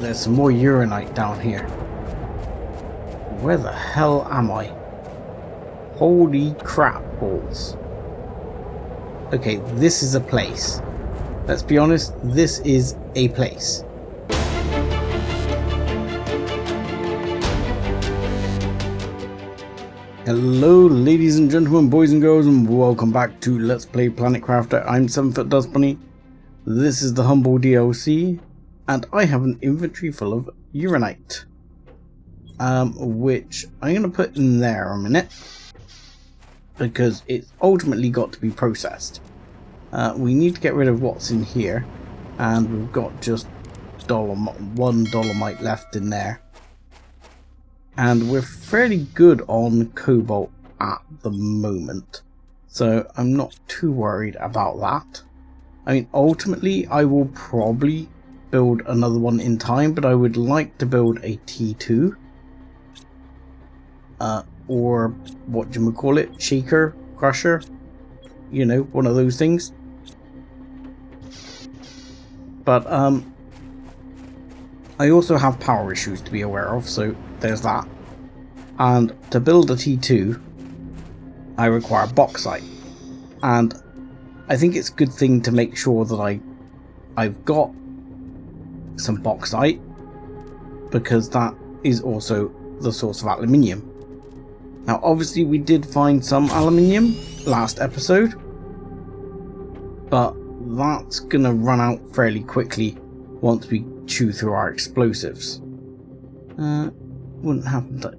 there's some more uranite down here. Where the hell am I? Holy crap balls. Okay, this is a place. Let's be honest, this is a place. Hello ladies and gentlemen, boys and girls, and welcome back to Let's Play Planet Crafter. I'm 7foot Dust Bunny. This is the Humble DLC, and I have an inventory full of uranite. Which I'm going to put in there a minute, because it's ultimately got to be processed. We need to get rid of what's in here, and we've got just one dolomite left in there. And we're fairly good on cobalt at the moment, so I'm not too worried about that. I mean, ultimately I will probably build another one in time, but I would like to build a T2. Or what you would call it, shaker, crusher, you know, one of those things. But I also have power issues to be aware of, so there's that. And to build a T2, I require bauxite, and I think it's a good thing to make sure that I've got some bauxite, because that is also the source of aluminium. Now obviously we did find some aluminium last episode, but that's gonna run out fairly quickly once we chew through our explosives. Wouldn't happen to,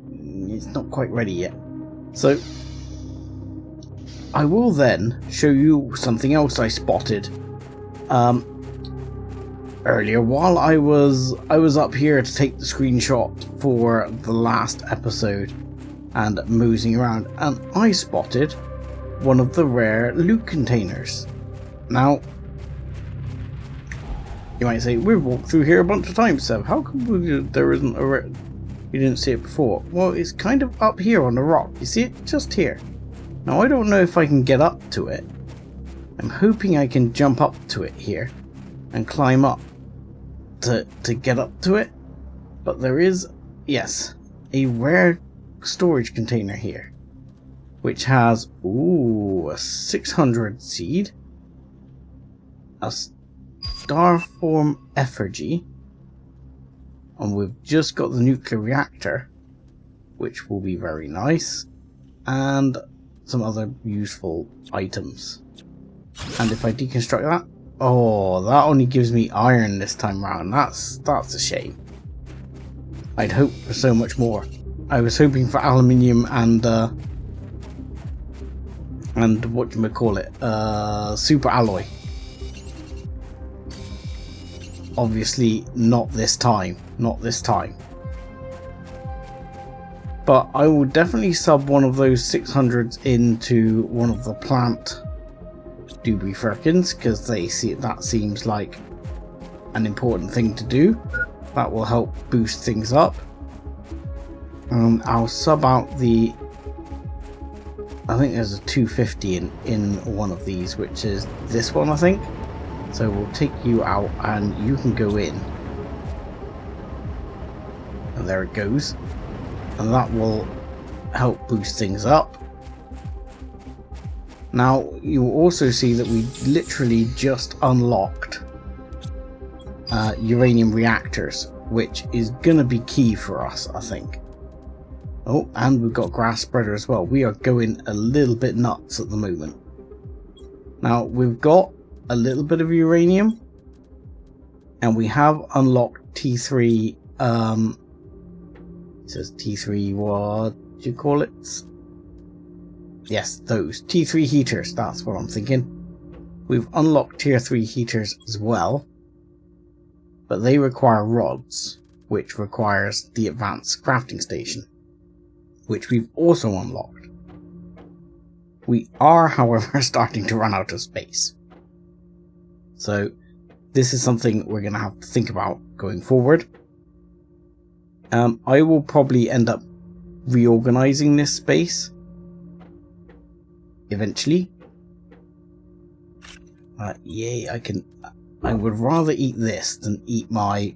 it's not quite ready yet. So I will then show you something else I spotted earlier while I was up here to take the screenshot for the last episode and moseying around, and I spotted one of the rare loot containers. Now you might say, we've walked through here a bunch of times, Seb. How come there isn't a rare? You didn't see it before. Well, it's kind of up here on the rock. You see it? Just here. Now I don't know if I can get up to it. I'm hoping I can jump up to it here and climb up to get up to it. But there is, yes, a rare storage container here, which has, ooh, a 600 seed, a starform effigy, and we've just got the nuclear reactor, which will be very nice, and some other useful items. And if I deconstruct that, oh, that only gives me iron this time round. That's a shame. I'd hoped for so much more. I was hoping for aluminium and what you call it, super alloy. Obviously not this time. Not this time. But I will definitely sub one of those 600s into one of the plant doobie firkins, because that seems like an important thing to do. That will help boost things up. I'll sub out the, I think there's a 250 in one of these, which is this one, I think. So we'll take you out and you can go in. And there it goes. And that will help boost things up. Now you'll also see that we literally just unlocked uranium reactors, which is going to be key for us, I think. Oh, and we've got grass spreader as well. We are going a little bit nuts at the moment. Now we've got a little bit of uranium, and we have unlocked T3. It says T3. What do you call it? Yes, those T3 heaters. That's what I'm thinking. We've unlocked tier 3 heaters as well, but they require rods, which requires the advanced crafting station, which we've also unlocked. We are, however, starting to run out of space. So this is something we're going to have to think about going forward. I will probably end up reorganizing this space eventually. Yay, I would rather eat this than eat my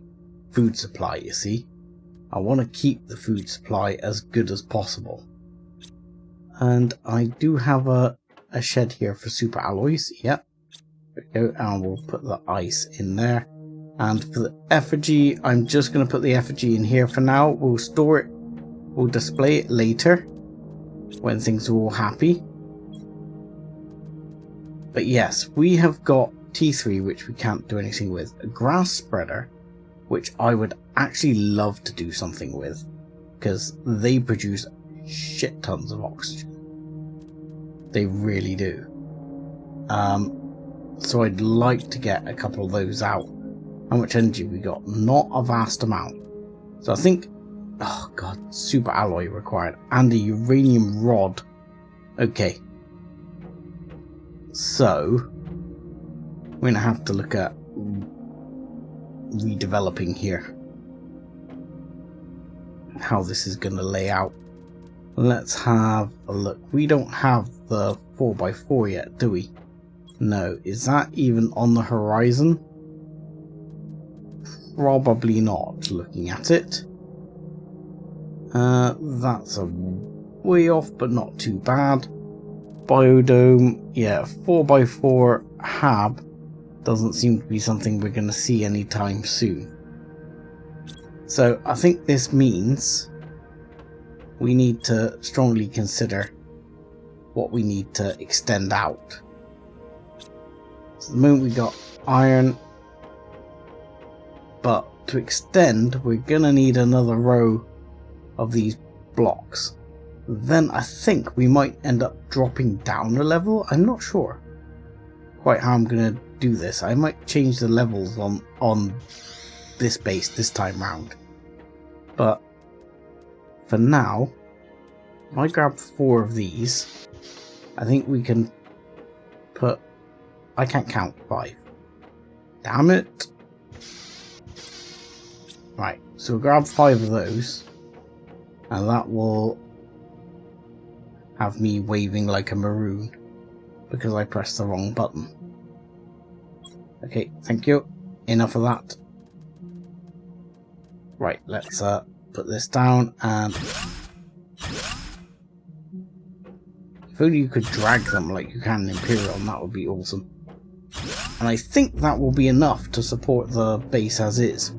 food supply, you see. I want to keep the food supply as good as possible. And I do have a shed here for super alloys. Yep. There we go. And we'll put the ice in there. And for the effigy, I'm just going to put the effigy in here for now. We'll store it. We'll display it later when things are all happy. But yes, we have got T3, which we can't do anything with. A grass spreader, which I would actually love to do something with, because they produce shit tons of oxygen. They really do. So I'd like to get a couple of those out. How much energy we got? Not a vast amount. So I think, oh god, super alloy required and a uranium rod. Okay. So we're going to have to look at redeveloping here. How this is going to lay out. Let's have a look. We don't have the 4x4 yet, do we? No. Is that even on the horizon? Probably not, looking at it. That's a way off, but not too bad. Biodome, yeah, 4x4 hab doesn't seem to be something we're going to see anytime soon. So I think this means we need to strongly consider what we need to extend out. So at the moment we got iron, but to extend we're gonna need another row of these blocks. Then I think we might end up dropping down a level. I'm not sure quite how I'm gonna do this. I might change the levels on this base this time round. But for now, if I grab 4 of these, I think we can put... I can't count 5. Damn it. Right, so we'll grab 5 of those, and that will have me waving like a maroon because I pressed the wrong button. Okay, thank you. Enough of that. Right, let's put this down, and if only you could drag them like you can in Imperial, that would be awesome. And I think that will be enough to support the base as is.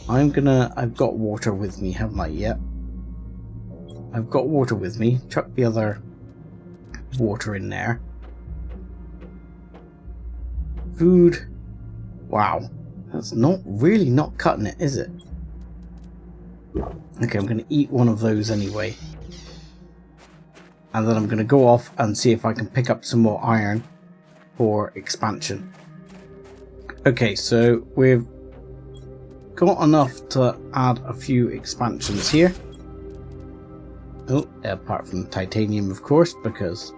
I've got water with me, haven't I yet? I've got water with me. Chuck the other water in there. Food. Wow. That's really not cutting it, is it? Okay, I'm going to eat one of those anyway. And then I'm going to go off and see if I can pick up some more iron for expansion. Okay, so we've got enough to add a few expansions here. Oh, apart from titanium, of course, because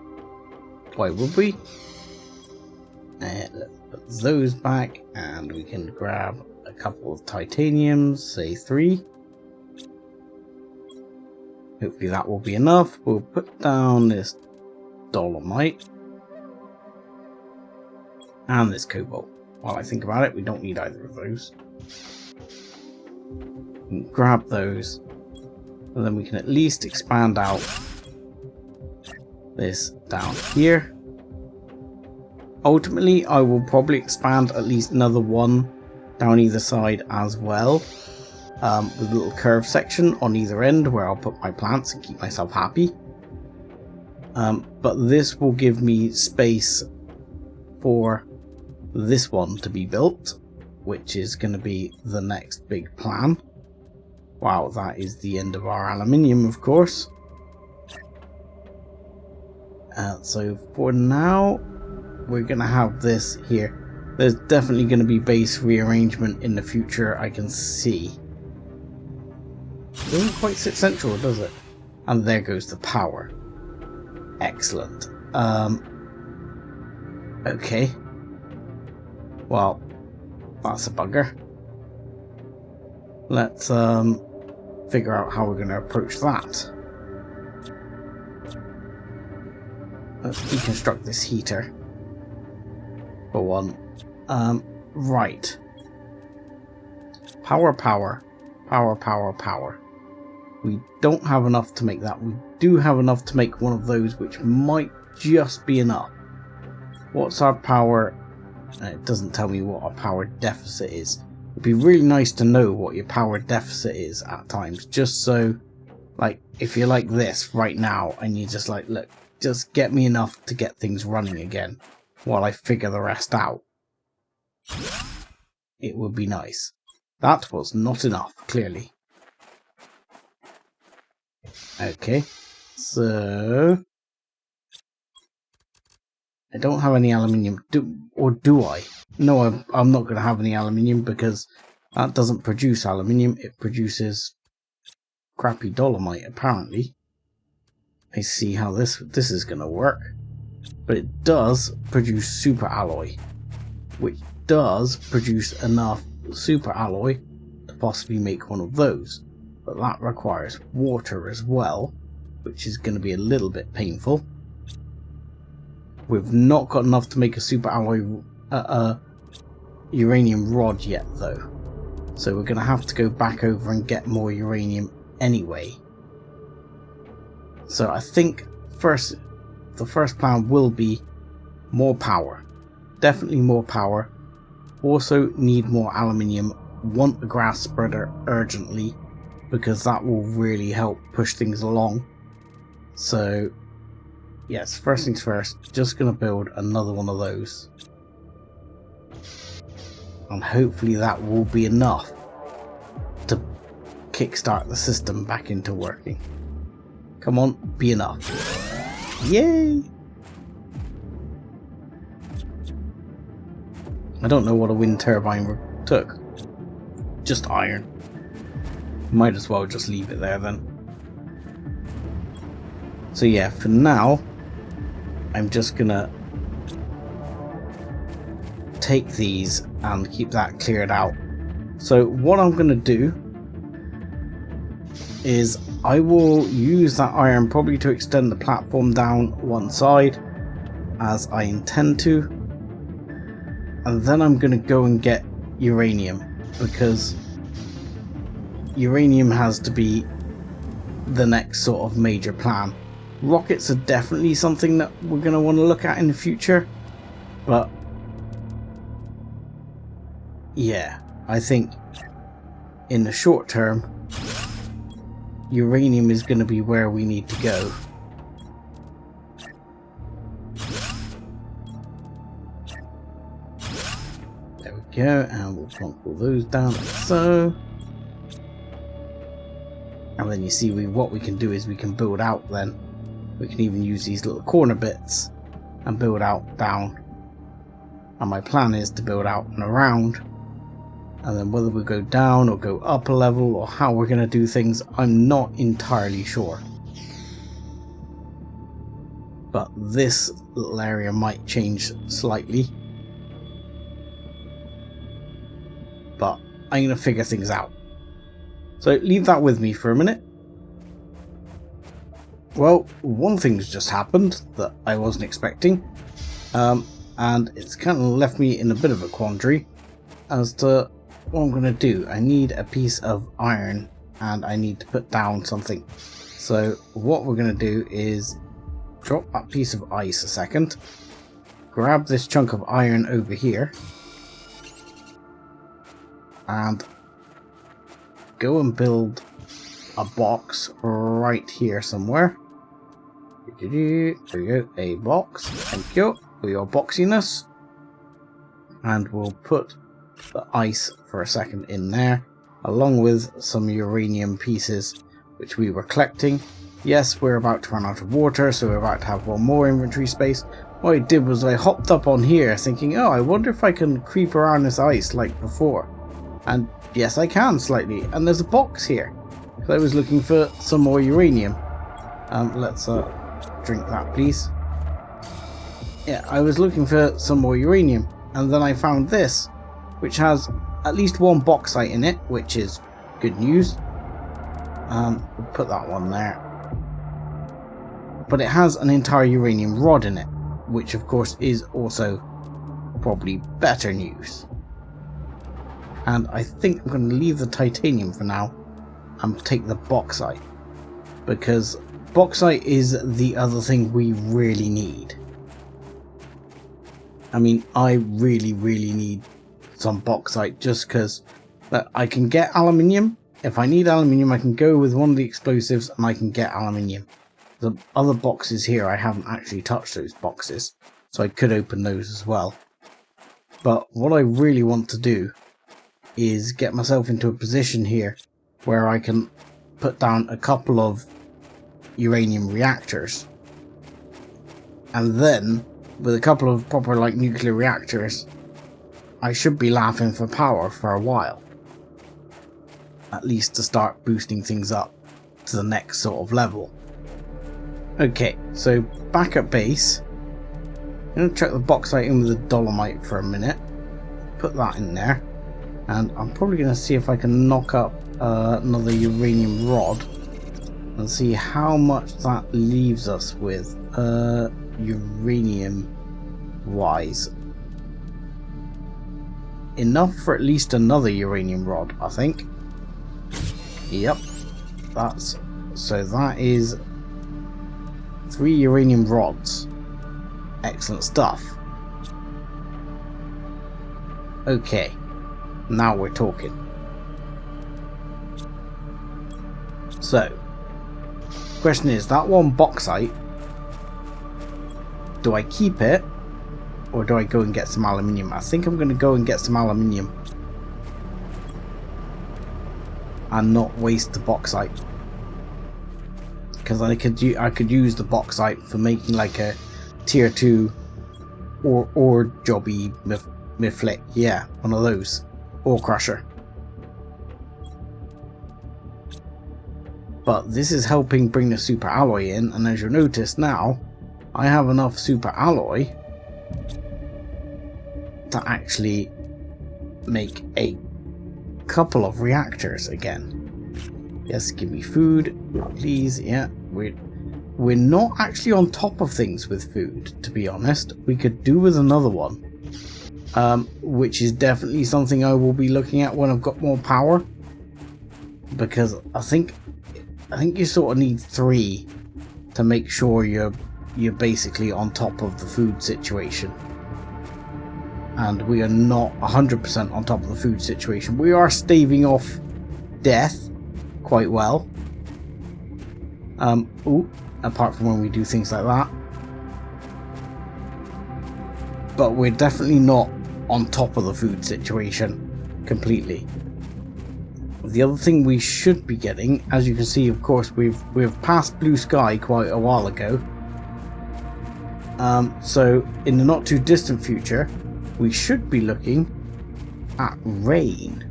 why would we? Let's put those back, and we can grab a couple of titaniums, say 3. Hopefully that will be enough. We'll put down this dolomite and this cobalt. While I think about it, we don't need either of those. We can grab those, and then we can at least expand out this down here. Ultimately, I will probably expand at least another one down either side as well, with a little curved section on either end where I'll put my plants and keep myself happy. But this will give me space for this one to be built, which is going to be the next big plan. Wow, that is the end of our aluminium, of course. So for now, we're going to have this here. There's definitely going to be base rearrangement in the future, I can see. Doesn't quite sit central, does it? And there goes the power. Excellent. Okay. Well, that's a bugger. Let's figure out how we're going to approach that. Let's deconstruct this heater for one. Right. Power, power. Power, power, power. We don't have enough to make that. We do have enough to make one of those, which might just be enough. What's our power? It doesn't tell me what our power deficit is. It'd be really nice to know what your power deficit is at times, just so, like, if you're like this right now and you're just like, look, just get me enough to get things running again while I figure the rest out. It would be nice. That was not enough, clearly. Okay, so I don't have any aluminium, or do I? No, I'm not going to have any aluminium because that doesn't produce aluminium. It produces crappy dolomite, apparently. I see how this is going to work. But it does produce super alloy, which does produce enough super alloy to possibly make one of those. But that requires water as well, which is going to be a little bit painful. We've not got enough to make a super alloy uranium rod yet, though. So we're going to have to go back over and get more uranium anyway. So I think the first plan will be more power. Definitely more power. Also need more aluminium. Want the grass spreader urgently, because that will really help push things along. So yes, first things first, just going to build another one of those. And hopefully that will be enough to kickstart the system back into working. Come on, be enough. Yay! I don't know what a wind turbine took. Just iron. Might as well just leave it there then. So yeah, for now, I'm just gonna take these and keep that cleared out. So what I'm gonna do is I will use that iron probably to extend the platform down one side, as I intend to, and then I'm gonna go and get uranium, because uranium has to be the next sort of major plan. Rockets are definitely something that we're going to want to look at in the future, but yeah, I think in the short term uranium is going to be where we need to go. There we go, and we'll plonk all those down like so. And then you see what we can do is we can build out then. We can even use these little corner bits and build out down. And my plan is to build out and around. And then whether we go down or go up a level or how we're going to do things, I'm not entirely sure. But this little area might change slightly. But I'm going to figure things out. So leave that with me for a minute. Well, one thing's just happened that I wasn't expecting, and it's kind of left me in a bit of a quandary as to what I'm going to do. I need a piece of iron and I need to put down something. So what we're going to do is drop that piece of ice a second, grab this chunk of iron over here, and go and build a box right here somewhere. There you go, a box. Thank you for your boxiness. And we'll put the ice for a second in there, along with some uranium pieces which we were collecting. Yes, we're about to run out of water, so we're about to have one more inventory space. What I did was I hopped up on here thinking, oh, I wonder if I can creep around this ice like before. And yes, I can slightly. And there's a box here. So I was looking for some more uranium. Let's drink that, please. Yeah, I was looking for some more uranium, and then I found this, which has at least one bauxite in it, which is good news. We'll put that one there. But it has an entire uranium rod in it, which of course is also probably better news. And I think I'm going to leave the titanium for now and take the bauxite, because bauxite is the other thing we really need. I mean, I really need some bauxite, just because I can get aluminium. If I need aluminium, I can go with one of the explosives and I can get aluminium. The other boxes here, I haven't actually touched those boxes, so I could open those as well. But what I really want to do is get myself into a position here where I can put down a couple of uranium reactors, and then with a couple of proper like nuclear reactors, I should be laughing for power for a while, at least to start boosting things up to the next sort of level. Okay, so back at base, I'm going to chuck the bauxite in with the dolomite for a minute, put that in there, and I'm probably going to see if I can knock up another uranium rod and see how much that leaves us with uranium wise. Enough for at least another uranium rod, I think. Yep, so that is 3 uranium rods. Excellent stuff. Okay, now we're talking. So, question is, that one bauxite, do I keep it or do I go and get some aluminium? I think I'm going to go and get some aluminium and not waste the bauxite, because I could use the bauxite for making like a tier 2 or jobby miflick, yeah, one of those, ore crusher. But this is helping bring the super alloy in, and as you'll notice now, I have enough super alloy to actually make a couple of reactors again. Yes, give me food, please. Yeah, we're not actually on top of things with food, to be honest. We could do with another one, which is definitely something I will be looking at when I've got more power, because I think you sort of need 3 to make sure you're basically on top of the food situation. And we are not 100% on top of the food situation. We are staving off death quite well. Apart from when we do things like that. But we're definitely not on top of the food situation completely. The other thing we should be getting, as you can see, of course, we've passed blue sky quite a while ago. So in the not too distant future, we should be looking at rain,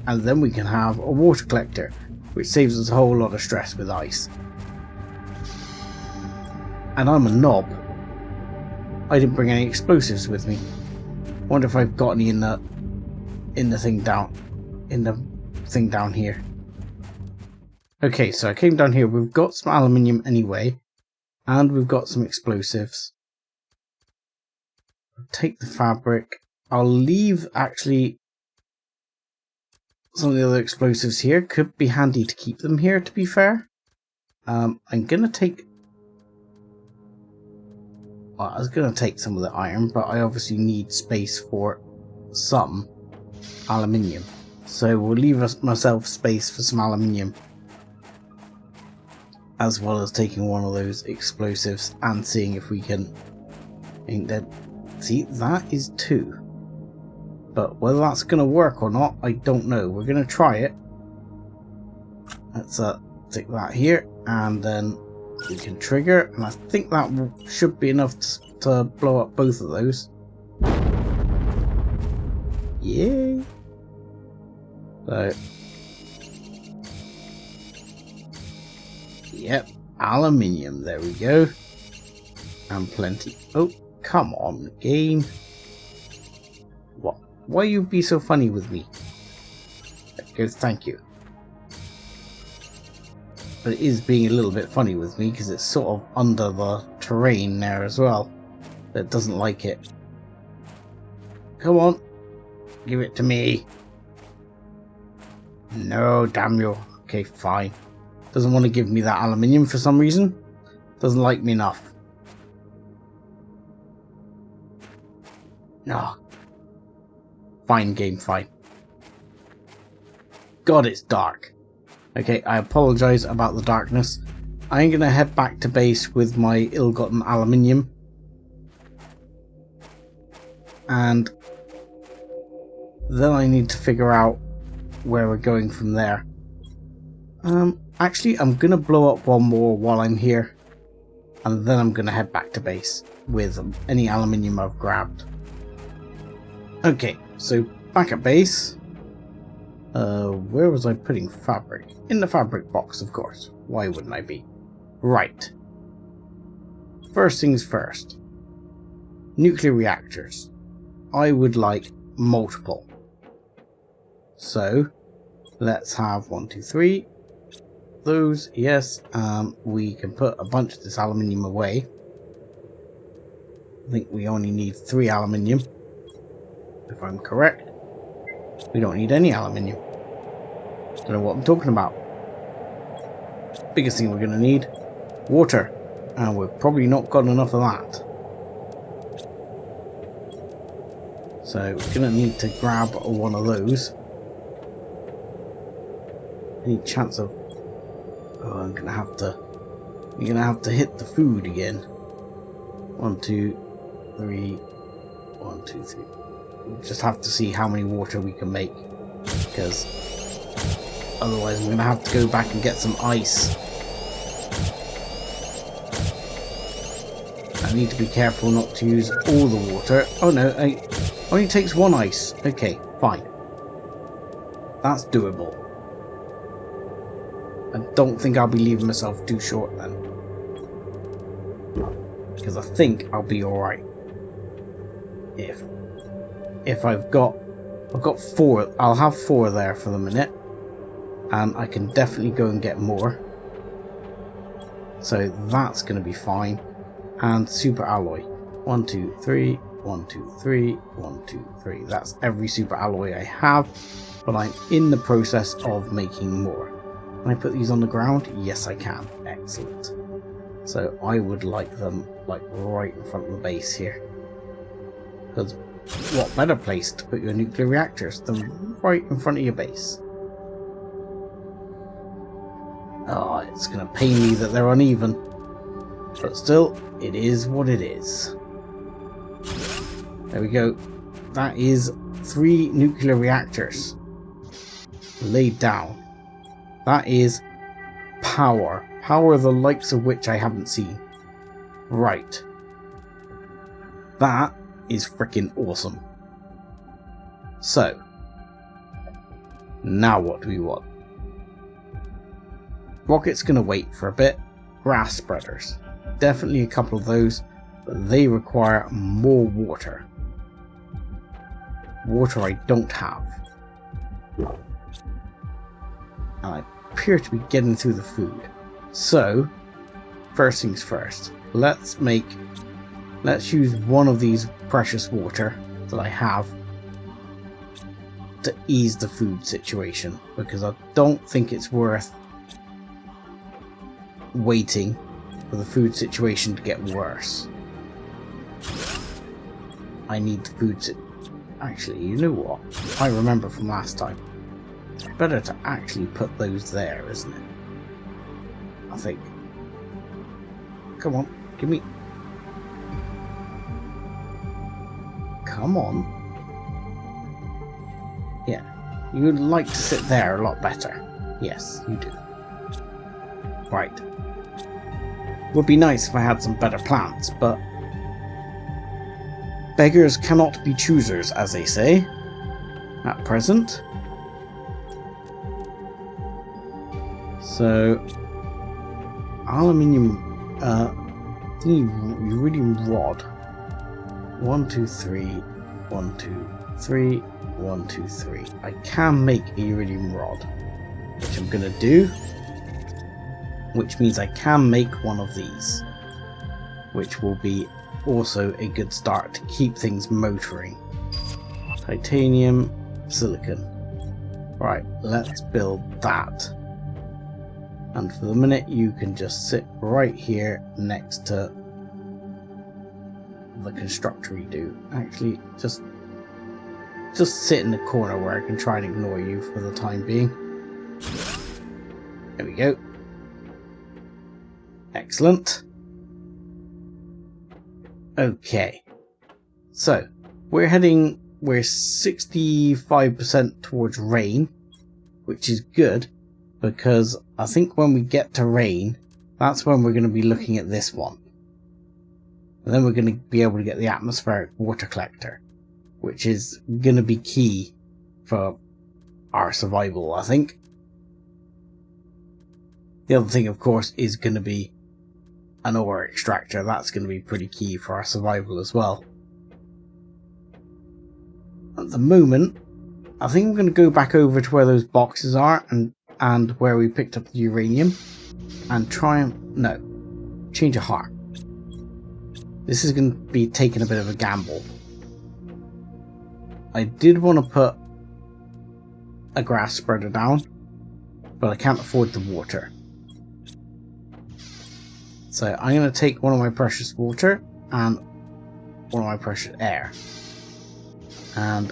and then we can have a water collector, which saves us a whole lot of stress with ice. And I'm a knob. I didn't bring any explosives with me. Wonder if I've got any in the thing down here. Okay, so I came down here. We've got some aluminium anyway, and we've got some explosives. I'll take the fabric. I'll leave actually some of the other explosives here. Could be handy to keep them here, to be fair. I'm gonna take. Well, I was gonna take some of the iron, but I obviously need space for some aluminium. So we'll leave myself space for some aluminium, as well as taking one of those explosives and seeing if we can. See, that is 2. But whether that's going to work or not, I don't know. We're going to try it. Let's take that here, and then we can trigger, and I think that should be enough to blow up both of those. Yay! So, yep, aluminium, there we go. And plenty. Oh, come on, game. What? Why you be so funny with me? Good, thank you. But it is being a little bit funny with me because it's sort of under the terrain there as well. It doesn't like it. Come on, give it to me. No, damn you. Okay, fine. Doesn't want to give me that aluminium for some reason. Doesn't like me enough. No. Fine game, fine. God, it's dark. Okay, I apologise about the darkness. I'm going to head back to base with my ill-gotten aluminium. And then I need to figure out where we're going from there. Actually, I'm going to blow up one more while I'm here. And then I'm going to head back to base with any aluminium I've grabbed. Okay, so back at base. Where was I putting fabric? In the fabric box, of course. Why wouldn't I be? Right. First things first. Nuclear reactors. I would like multiple. So, let's have 1, 2, 3. Those, yes. We can put a bunch of this aluminium away. I think we only need 3 aluminium. If I'm correct. We don't need any aluminium. Don't know what I'm talking about. Biggest thing we're going to need, water. And we've probably not got enough of that. So we're going to need to grab one of those. Any chance of... Oh, I'm going to have to... You're going to have to hit the food again. 1, 2, 3. 1, 2, 3. We'll just have to see how many water we can make. Because otherwise I'm going to have to go back and get some ice. I need to be careful not to use all the water. Oh no, it only takes 1 ice. Okay, fine. That's doable. I don't think I'll be leaving myself too short then. Because I think I'll be alright. If I've got 4, I'll have 4 there for the minute. And I can definitely go and get more. So that's going to be fine. And super alloy. 1, 2, 3, 1, 2, 3, 1, 2, 3. That's every super alloy I have. But I'm in the process of making more. Can I put these on the ground? Yes, I can. Excellent. So I would like them like right in front of the base here. Because what better place to put your nuclear reactors than right in front of your base? Oh, it's going to pain me that they're uneven. But still, it is what it is. There we go. That is 3 nuclear reactors laid down. That is power. Power the likes of which I haven't seen. Right. That is freaking awesome. So, now what do we want? Rocket's going to wait for a bit. Grass spreaders. Definitely a couple of those, but they require more water. Water I don't have. And I appear to be getting through the food. So, first things first. Let's use one of these precious water that I have to ease the food situation, because I don't think it's worth waiting for the food situation to get worse. I need the food actually, you know what? I remember from last time. It's better to actually put those there, isn't it? I think. Come on, give me... Come on. Yeah, you would like to sit there a lot better. Yes, you do. Right. Would be nice if I had some better plants, but beggars cannot be choosers, as they say, at present. So, aluminium, iridium rod. 1, 2, 3, 1, 2, 3, 1, 2, 3. I can make a iridium rod, which I'm gonna do. Which means I can make one of these, which will be also a good start to keep things motoring. Titanium, silicon. Right, let's build that. And for the minute, you can just sit right here next to the constructor we do. Actually, just sit in the corner where I can try and ignore you for the time being. There we go. Excellent. Okay. So, we're 65% towards rain, which is good, because I think when we get to rain, that's when we're going to be looking at this one. And then we're going to be able to get the atmospheric water collector, which is going to be key for our survival, I think. The other thing, of course, is going to be an ore extractor. That's going to be pretty key for our survival as well. At the moment, I think I'm going to go back over to where those boxes are and where we picked up the uranium and try and... no. Change of heart. This is going to be taking a bit of a gamble. I did want to put a grass spreader down, but I can't afford the water. So I'm going to take one of my precious water and one of my precious air. And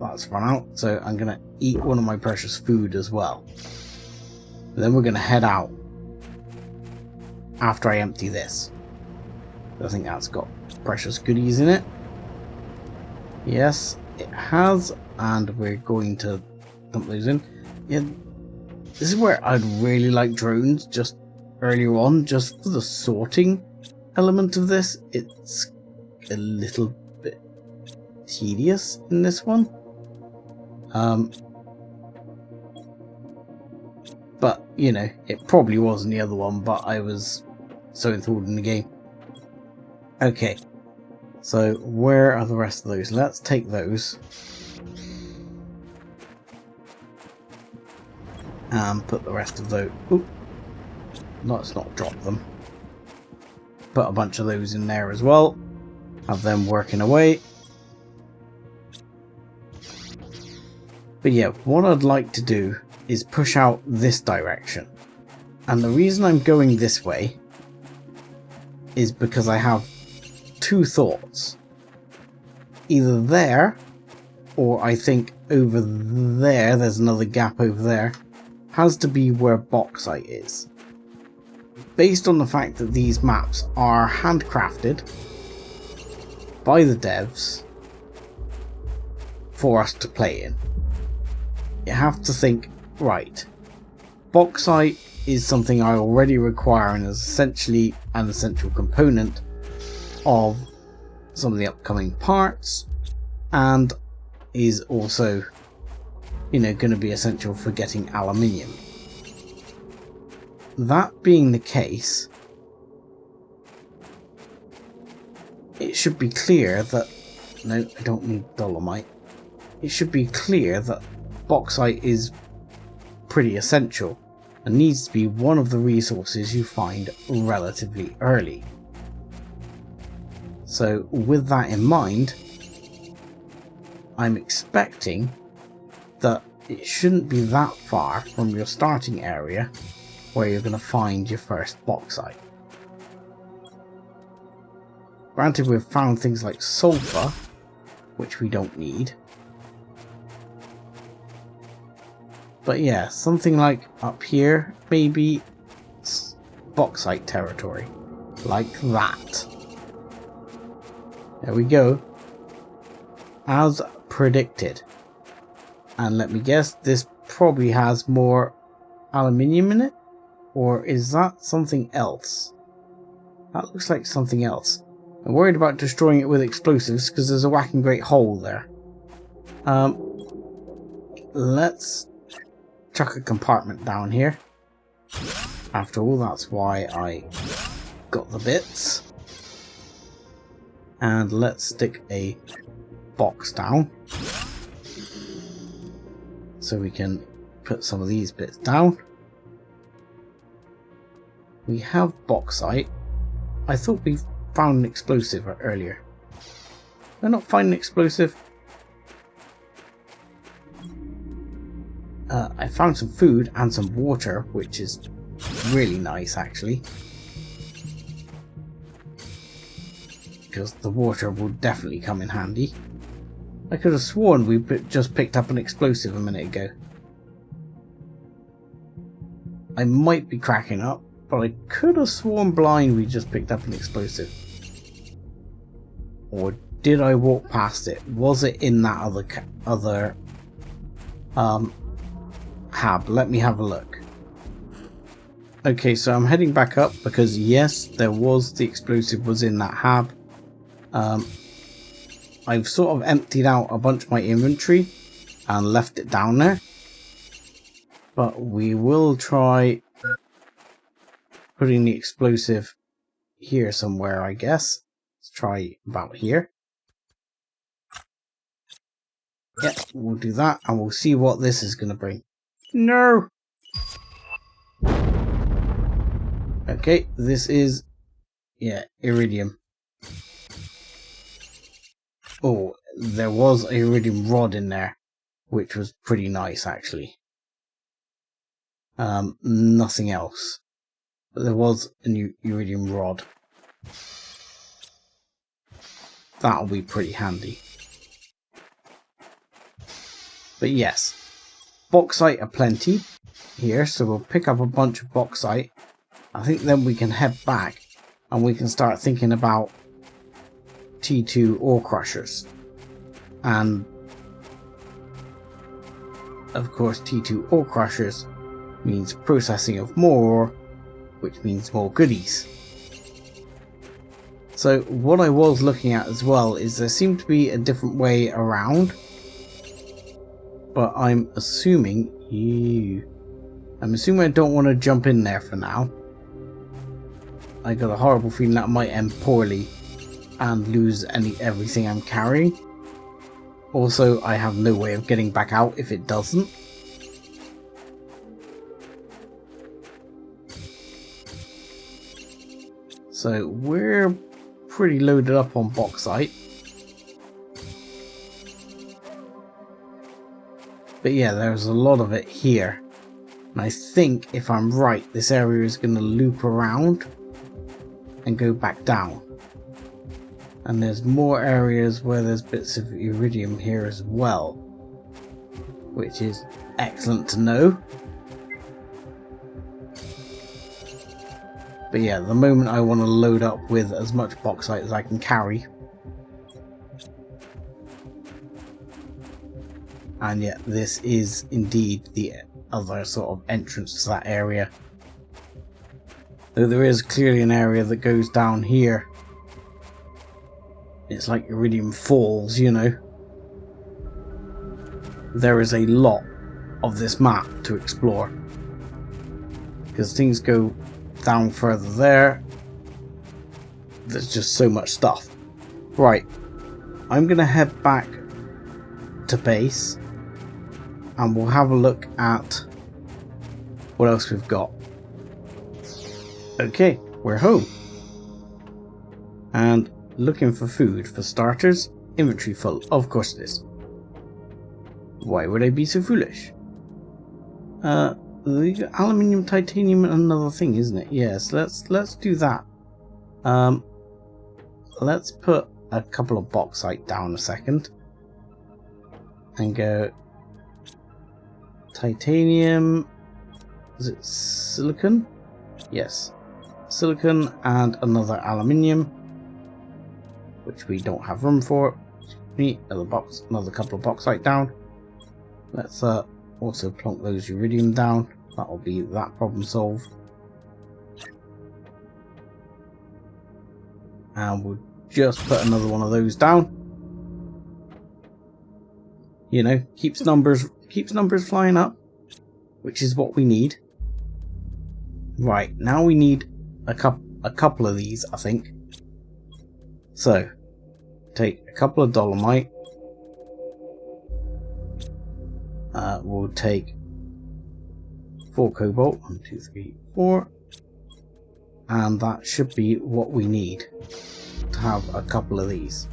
that's run out, so I'm going to eat one of my precious food as well. And then we're going to head out after I empty this. I think that's got precious goodies in it. Yes, it has, and we're going to dump those in. Yeah, this is where I'd really like drones just earlier on, just for the sorting element of this. It's a little bit tedious in this one. But, you know, it probably was in the other one, but I was so enthralled in the game. Okay, so where are the rest of those? Let's take those and put the rest of those... Oop, let's not drop them. Put a bunch of those in there as well. Have them working away. But yeah, what I'd like to do is push out this direction. And the reason I'm going this way is because I have two thoughts. Either there, or I think over there, there's another gap over there, has to be where bauxite is. Based on the fact that these maps are handcrafted by the devs for us to play in. You have to think, right, bauxite is something I already require and is essentially an essential component of some of the upcoming parts, and is also, you know, going to be essential for getting aluminium. That being the case, it should be clear that... no, I don't need dolomite. It should be clear that bauxite is pretty essential and needs to be one of the resources you find relatively early. So with that in mind, I'm expecting that it shouldn't be that far from your starting area where you're going to find your first bauxite. Granted, we've found things like sulfur, which we don't need. But yeah, something like up here, maybe bauxite territory, like that. There we go. As predicted. And let me guess, this probably has more aluminium in it? Or is that something else? That looks like something else. I'm worried about destroying it with explosives because there's a whacking great hole there. Let's chuck a compartment down here. After all, that's why I got the bits. And let's stick a box down so we can put some of these bits down. We have bauxite. I thought we found an explosive earlier. Did I not find an explosive? I found some food and some water, which is really nice actually. Because the water will definitely come in handy. I could have sworn we just picked up an explosive a minute ago. I might be cracking up, but I could have sworn blind we just picked up an explosive. Or did I walk past it? Was it in that other hab? Let me have a look. Okay, so I'm heading back up because yes, there was, the explosive was in that hab. I've sort of emptied out a bunch of my inventory and left it down there. But we will try putting the explosive here somewhere, I guess. Let's try about here. Yeah, we'll do that and we'll see what this is going to bring. No! Okay, this is, yeah, iridium. Oh, there was a iridium rod in there, which was pretty nice actually. Nothing else. But there was a new iridium rod. That'll be pretty handy. But yes, bauxite aplenty here, so we'll pick up a bunch of bauxite. I think then we can head back and we can start thinking about T2 ore crushers. And of course T2 ore crushers means processing of more ore, which means more goodies. So what I was looking at as well is there seemed to be a different way around, but I'm assuming I don't want to jump in there for now. I got a horrible feeling that might end poorly and lose everything I'm carrying. Also, I have no way of getting back out if it doesn't. So we're pretty loaded up on bauxite. But yeah, there's a lot of it here. And I think, if I'm right, this area is going to loop around and go back down. And there's more areas where there's bits of iridium here as well, which is excellent to know. But yeah, the moment I want to load up with as much bauxite as I can carry. And yeah, this is indeed the other sort of entrance to that area. Though there is clearly an area that goes down here. It's like iridium falls, you know. There is a lot of this map to explore. Because things go down further there. There's just so much stuff. Right. I'm going to head back to base. And we'll have a look at what else we've got. Okay, we're home. And looking for food for starters. Inventory full. Of course it is. Why would I be so foolish? The aluminium, titanium, and another thing, isn't it? Yes, let's do that. Let's put a couple of bauxite down a second. And go titanium. Is it silicon? Yes. Silicon and another aluminium, which we don't have room for. Another couple of bauxite down. Let's also plonk those iridium down. That'll be that problem solved. And we'll just put another one of those down. You know, keeps numbers flying up, which is what we need. Right, now we need a couple of these, I think. So, take a couple of dolomite. We'll take 4 cobalt. 1, 2, 3, 4. And that should be what we need to have a couple of these.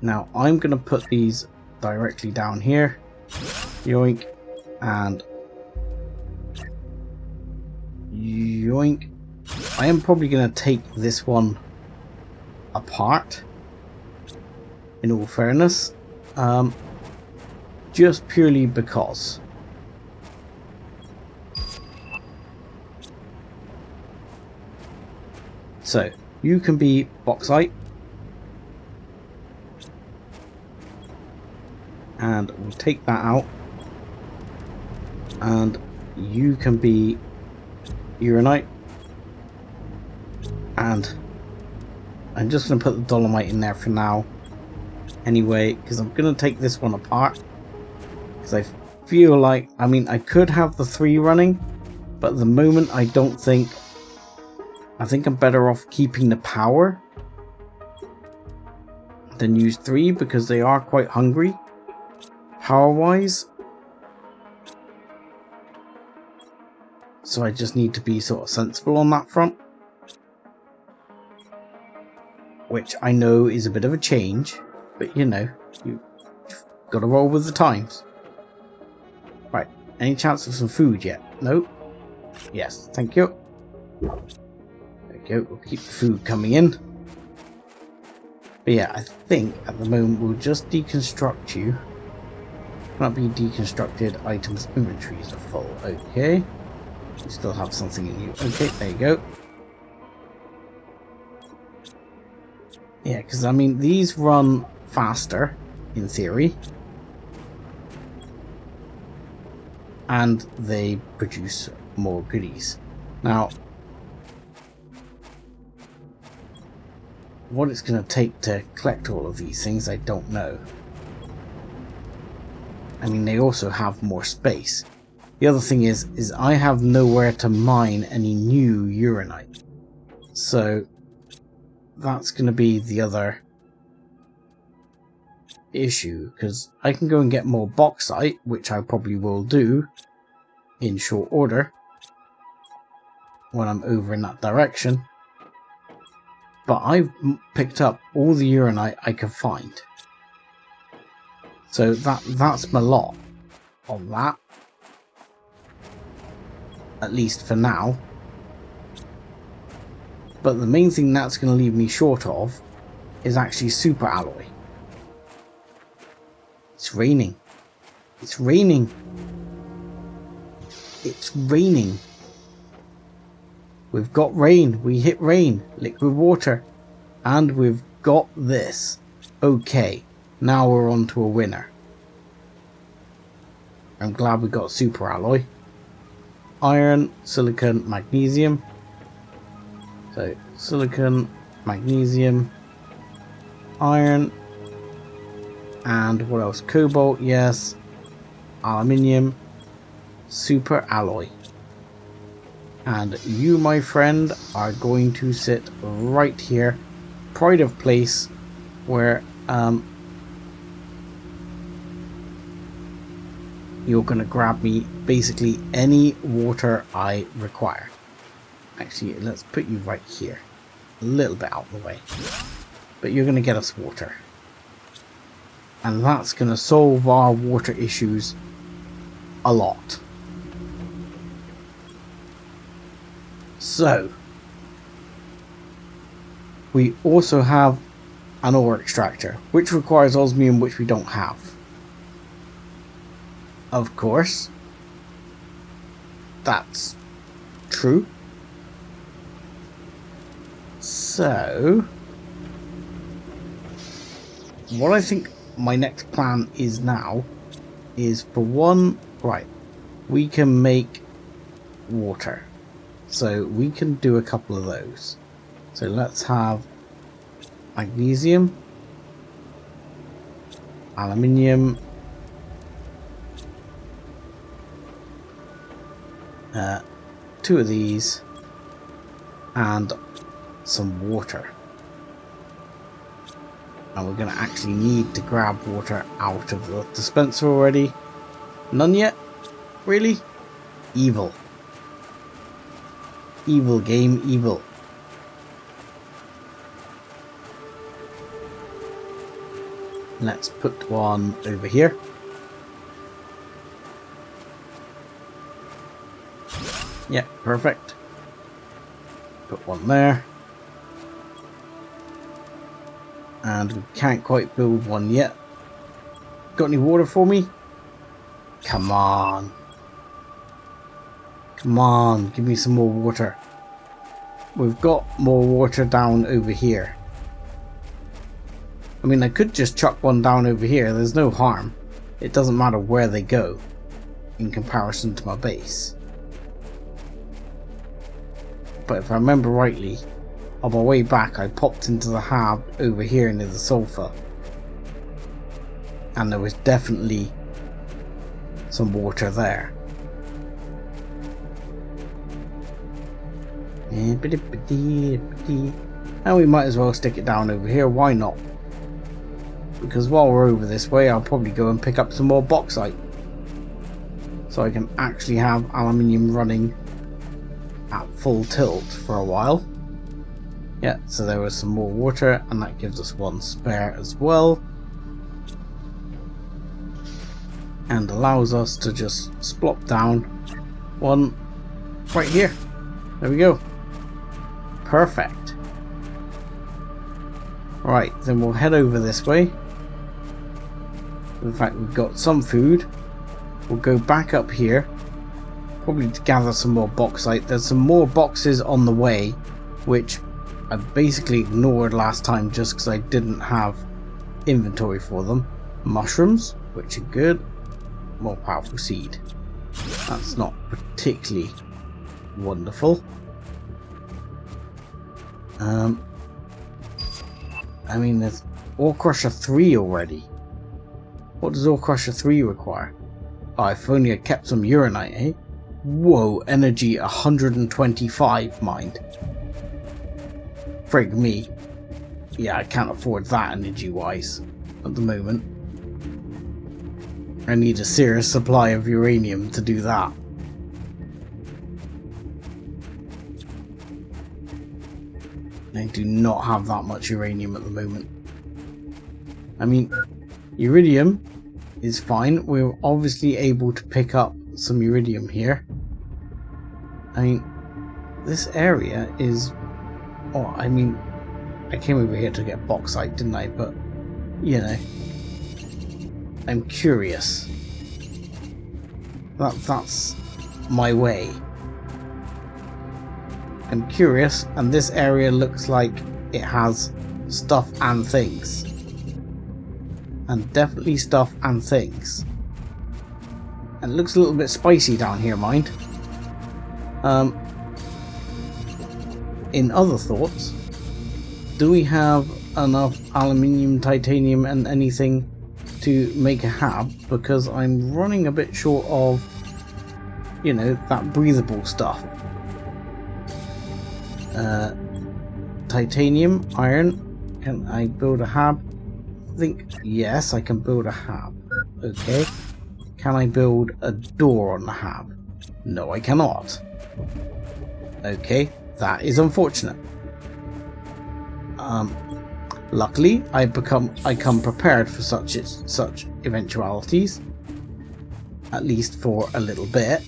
Now, I'm going to put these directly down here. Yoink. And yoink. I am probably going to take this one apart, in all fairness, just purely because. So you can be bauxite, and we'll take that out, and you can be uranite, and I'm just going to put the dolomite in there for now anyway, because I'm going to take this one apart, because I feel like, I mean, I could have the 3 running, but at the moment I think I'm better off keeping the power than use 3, because they are quite hungry power wise. So I just need to be sort of sensible on that front, which I know is a bit of a change, but you know, you gotta roll with the times. Right, any chance of some food yet? No? Yes, thank you. There we go, we'll keep the food coming in. But yeah, I think at the moment we'll just deconstruct you. Cannot be deconstructed, items inventories are full. Okay. You still have something in you. Okay, there you go. Yeah, because I mean, these run faster, in theory. And they produce more goodies. Now, what it's going to take to collect all of these things, I don't know. I mean, they also have more space. The other thing is I have nowhere to mine any new uranite. So that's going to be the other issue, because I can go and get more bauxite, which I probably will do in short order when I'm over in that direction. But I've picked up all the uranite I can find. So that's my lot on that. At least for now. But the main thing that's going to leave me short of is actually super alloy. It's raining. It's raining. It's raining. We've got rain. We hit rain. Liquid water. And we've got this. Okay. Now we're on to a winner. I'm glad we got super alloy. Iron, silicon, magnesium. So, silicon, magnesium, iron, and what else? Cobalt, yes. Aluminium, super alloy. And you, my friend, are going to sit right here. Pride of place where you're going to grab me basically any water I require. Actually, let's put you right here. A little bit out of the way. But you're going to get us water. And that's going to solve our water issues a lot. So, we also have an ore extractor, which requires osmium, which we don't have. Of course, that's true. So, what I think my next plan is now is, for one, right, we can make water. So we can do a couple of those. So let's have magnesium, aluminium, two of these, and some water. And we're going to actually need to grab water out of the dispenser already. None yet? Really? Evil. Evil game, evil. Let's put one over here. Yeah, perfect. Put one there. And we can't quite build one yet. Got any water for me? Come on. Come on, give me some more water. We've got more water down over here. I mean, I could just chuck one down over here. There's no harm. It doesn't matter where they go in comparison to my base. But if I remember rightly, on my way back I popped into the hab over here near the sulfur. And there was definitely some water there. And we might as well stick it down over here, why not? Because while we're over this way, I'll probably go and pick up some more bauxite. So I can actually have aluminium running at full tilt for a while. Yeah, so there was some more water, and that gives us one spare as well. And allows us to just splop down one right here. There we go. Perfect. Right, then we'll head over this way. In fact, we've got some food. We'll go back up here, probably to gather some more bauxite. There's some more boxes on the way, which I basically ignored last time just because I didn't have inventory for them. Mushrooms, which are good. More powerful seed. That's not particularly wonderful. I mean, there's Ore Crusher 3 already. What does Ore Crusher 3 require? Oh, if only I kept some uranite, eh? Whoa, energy 125, mind. Frig me. Yeah, I can't afford that energy-wise at the moment. I need a serious supply of uranium to do that. I do not have that much uranium at the moment. I mean, iridium is fine. We're obviously able to pick up some iridium here. I mean, this area is... Oh, I mean, I came over here to get bauxite, didn't I? But, you know, I'm curious. That's my way. I'm curious, and this area looks like it has stuff and things. And definitely stuff and things. And it looks a little bit spicy down here, mind. In other thoughts, do we have enough aluminium, titanium and anything to make a hab? Because I'm running a bit short of, you know, that breathable stuff. Titanium, iron. Can I build a hab? I think yes, I can build a hab. Okay. Can I build a door on the hab? No, I cannot. Okay, that is unfortunate. Luckily, I come prepared for such eventualities. At least for a little bit.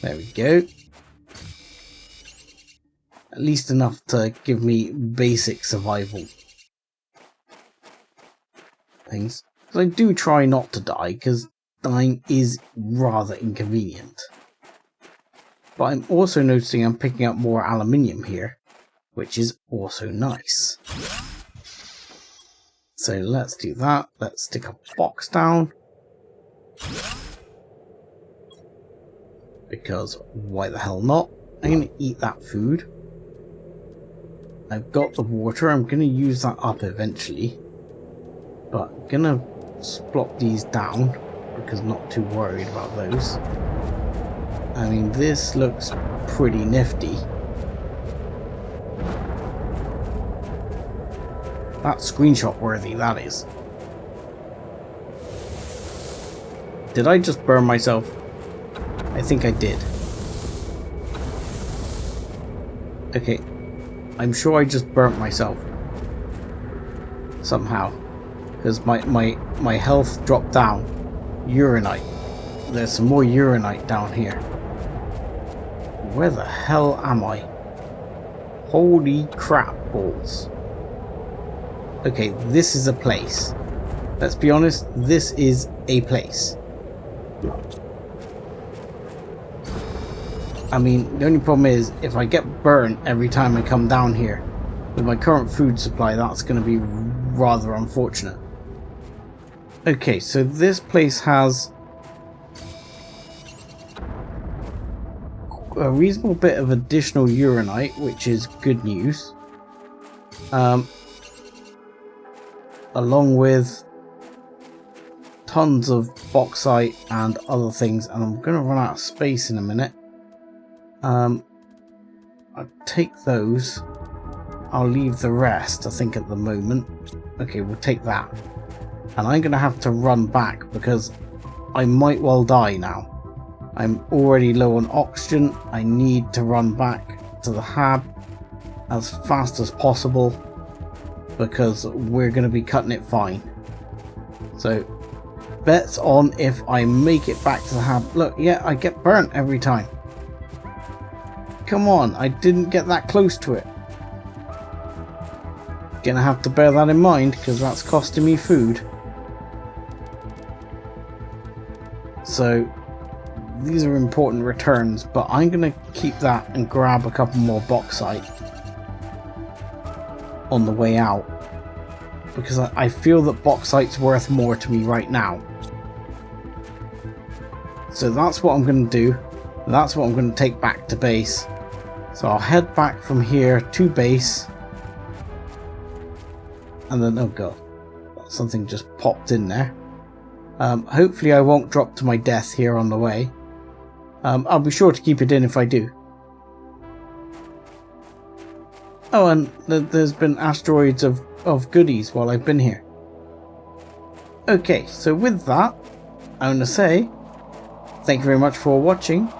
There we go. At least enough to give me basic survival things. So I do try not to die, because dying is rather inconvenient. But I'm also noticing I'm picking up more aluminium here, which is also nice. So let's do that. Let's stick a box down. Because why the hell not? I'm going to eat that food. I've got the water. I'm going to use that up eventually. But I'm going to splop these down because I'm not too worried about those. I mean, this looks pretty nifty. That's screenshot worthy, that is. Did I just burn myself? I think I did. Okay. I'm sure I just burnt myself. Somehow. Because my health dropped down. Uranite. there's some more uranite down here. Where the hell am I? Holy crap balls. Okay, this is a place. Let's be honest, this is a place. I mean, the only problem is, if I get burnt every time I come down here, with my current food supply, that's going to be rather unfortunate. Okay, so this place has a reasonable bit of additional uranite, which is good news. Along with tons of bauxite and other things, and I'm going to run out of space in a minute. I'll take those. I'll leave the rest, I think, at the moment. Okay, we'll take that. And I'm going to have to run back because I might well die now. I'm already low on oxygen. I need to run back to the hab as fast as possible because we're going to be cutting it fine. So, bets on if I make it back to the hab. Look, yeah, I get burnt every time. Come on, I didn't get that close to it. Gonna have to bear that in mind because that's costing me food. So these are important returns, but I'm gonna keep that and grab a couple more bauxite on the way out because I feel that bauxite's worth more to me right now. So that's what I'm gonna do. That's what I'm gonna take back to base. So I'll head back from here to base. And then, oh god, something just popped in there. Hopefully I won't drop to my death here on the way. I'll be sure to keep it in if I do. Oh, and there's been asteroids of goodies while I've been here. Okay, so with that, I'm going to say thank you very much for watching.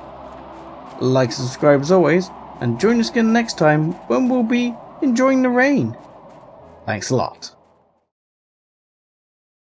Like and subscribe as always, and join us again next time when we'll be enjoying the rain. Thanks a lot.